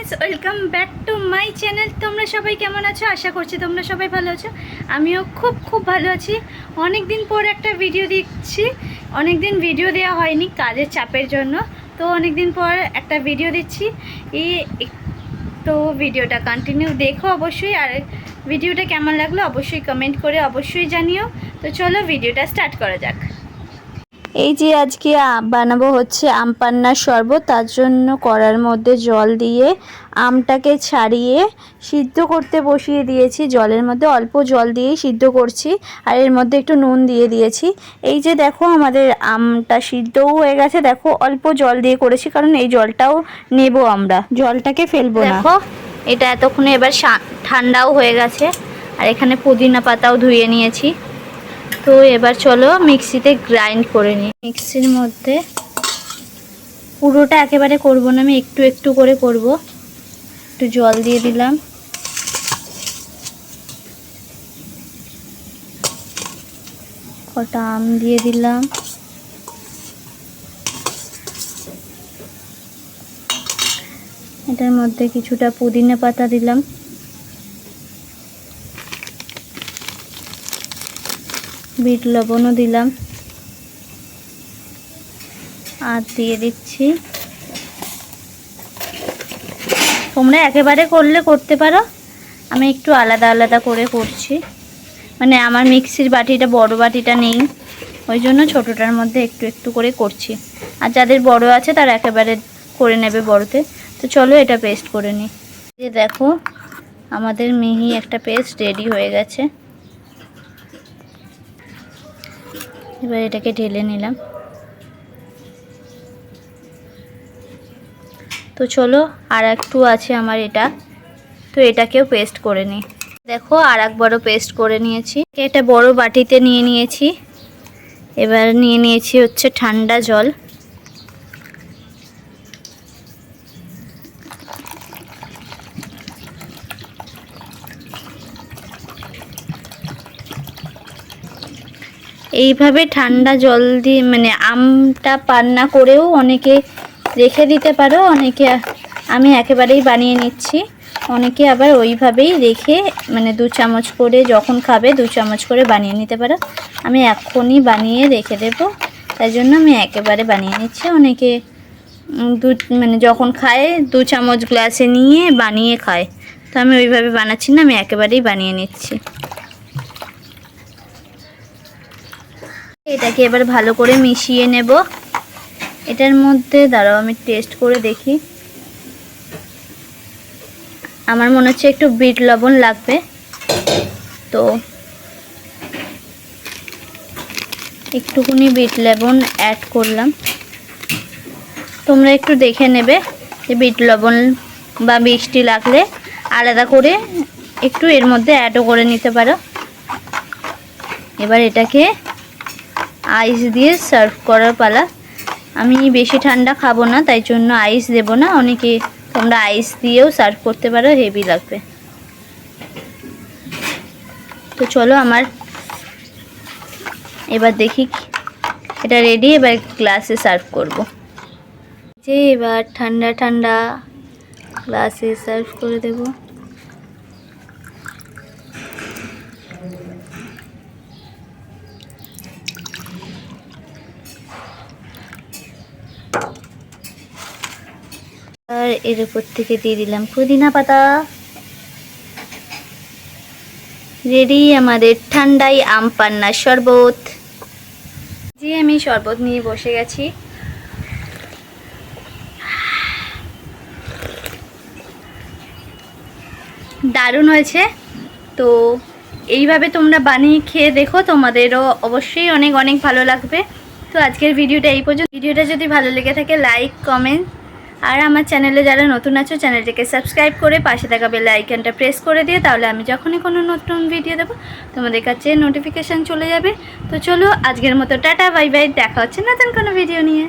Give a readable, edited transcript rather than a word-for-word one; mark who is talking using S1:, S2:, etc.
S1: Friends, welcome back to my channel. তোমরা সবাই কেমন আছো? আশা করছি তোমরা সবাই ভালো আছো। আমিও খুব ভালো আছি। অনেক দিন পর একটা ভিডিও দিচ্ছি। অনেক দিন ভিডিও দেওয়া হয়নি কাজের চাপের জন্য, তো অনেক দিন পর একটা ভিডিও দিচ্ছি। তো ভিডিওটা কন্টিনিউ দেখো অবশ্যই, আর ভিডিওটা কেমন লাগলো অবশ্যই কমেন্ট করে অবশ্যই জানিও। তো চলো ভিডিওটা স্টার্ট করা যাক। এই যে আজকে বানাবো হচ্ছে আম পান্নার শরবত। তার জন্য কড়ার মধ্যে জল দিয়ে আমটাকে ছাড়িয়ে সিদ্ধ করতে বসিয়ে দিয়েছি। জলের মধ্যে অল্প জল দিয়ে সিদ্ধ করছি, আর এর মধ্যে একটু নুন দিয়ে দিয়েছি। এই যে দেখো আমাদের আমটা সিদ্ধও হয়ে গেছে। দেখো অল্প জল দিয়ে করেছি, কারণ এই জলটাও নেব আমরা, জলটাকে ফেলবো না। দেখো এটা এতক্ষণে এবার ঠান্ডাও হয়ে গেছে, আর এখানে পুদিনা পাতাও ধুয়ে নিয়েছি। তো এবার চলো মিক্সিতে গ্রাইন্ড করে নিই। মিক্সির মধ্যে পুরোটা একেবারে করব না, আমি একটু একটু করে করব। একটু জল দিয়ে দিলাম, কটা আম দিয়ে দিলাম, এটার মধ্যে কিছুটা পুদিনা পাতা দিলাম, বিট লবণও দিলাম, আর দিয়ে দিচ্ছি। তোমরা একেবারে করলে করতে পারো, আমি একটু আলাদা আলাদা করে করছি। মানে আমার মিক্সির বাটিটা, বড় বাটিটা নেই, ওই জন্য ছোটোটার মধ্যে একটু একটু করে করছি। আর যাদের বড় আছে তারা একেবারে করে নেবে বড়তে। তো চলো এটা পেস্ট করে নিই। এই দেখো আমাদের মিহি একটা পেস্ট রেডি হয়ে গেছে। এবার এটাকে ঢেলে নিলাম। তো চলো আর একটু আছে আমার এটা, তো এটাকেও পেস্ট করে নিই। দেখো আর একবারও পেস্ট করে নিয়েছি। এটা বড় বাটিতে নিয়ে নিয়েছি। এবার নিয়ে নিয়েছি হচ্ছে ঠান্ডা জল। এইভাবে ঠান্ডা জল দিয়ে মানে আমটা পান্না করেও অনেকে রেখে দিতে পারো, অনেকে, আমি একেবারেই বানিয়ে নিচ্ছি। অনেকে আবার ওইভাবেই রেখে মানে 2 চামচ করে যখন খাবে 2 চামচ করে বানিয়ে নিতে পারো। আমি এখনই বানিয়ে রেখে দেব, তাই জন্য আমি একেবারে বানিয়ে নিচ্ছি। অনেকে মানে যখন খায় 2 চামচ গ্লাসে নিয়ে বানিয়ে খায়, তো আমি ওইভাবে বানাচ্ছি না, আমি একেবারেই বানিয়ে নিচ্ছি। এটাকে এবার ভালো করে মিশিয়ে নেব। এটার মধ্যে দাঁড়াও আমি টেস্ট করে দেখি। আমার মনে হচ্ছে একটু বিট লবণ লাগবে, তো একটুখানি বিট লবণ অ্যাড করলাম। তোমরা একটু দেখে নেবে যে বিট লবণ বা মিষ্টি লাগলে আলাদা করে একটু এর মধ্যে অ্যাডও করে নিতে পারো। এবার এটাকে আইস দিয়ে সার্ভ করার পালা। আমি বেশি ঠান্ডা খাবো না, তাই জন্য আইস দেব না। অনেকে তোমরা আইস দিয়েও সার্ভ করতে পারো, হেভি লাগবে। তো চলো আমার এবার দেখি এটা রেডি। এবার গ্লাসে সার্ভ করব। যে এবার ঠান্ডা ঠান্ডা গ্লাসে সার্ভ করে দেব। আর এর উপর থেকে দিয়ে দিলাম পুদিনা পাতা। রেডি আমাদের ঠান্ডাই আম পান্নার শরবত। যে আমি শরবত নিয়ে বসে গেছি। দারুণ হয়েছে। তো এইভাবে তোমরা বানিয়ে খেয়ে দেখো, তোমাদেরও অবশ্যই অনেক অনেক ভালো লাগবে। তো আজকের ভিডিওটা এই পর্যন্ত। ভিডিওটা যদি ভালো লেগে থাকে লাইক, কমেন্ট, আর আমার চ্যানেলে যারা নতুন আছো চ্যানেলটিকে সাবস্ক্রাইব করে পাশে থাকা বেল আইকনটা প্রেস করে দিও, তাহলে আমি যখনই কোনো নতুন ভিডিও দেবো তোমাদের কাছে নোটিফিকেশান চলে যাবে। তো চলো আজকের মতো টাটা, বাই বাই। দেখা হচ্ছে নতুন কোনো ভিডিও নিয়ে।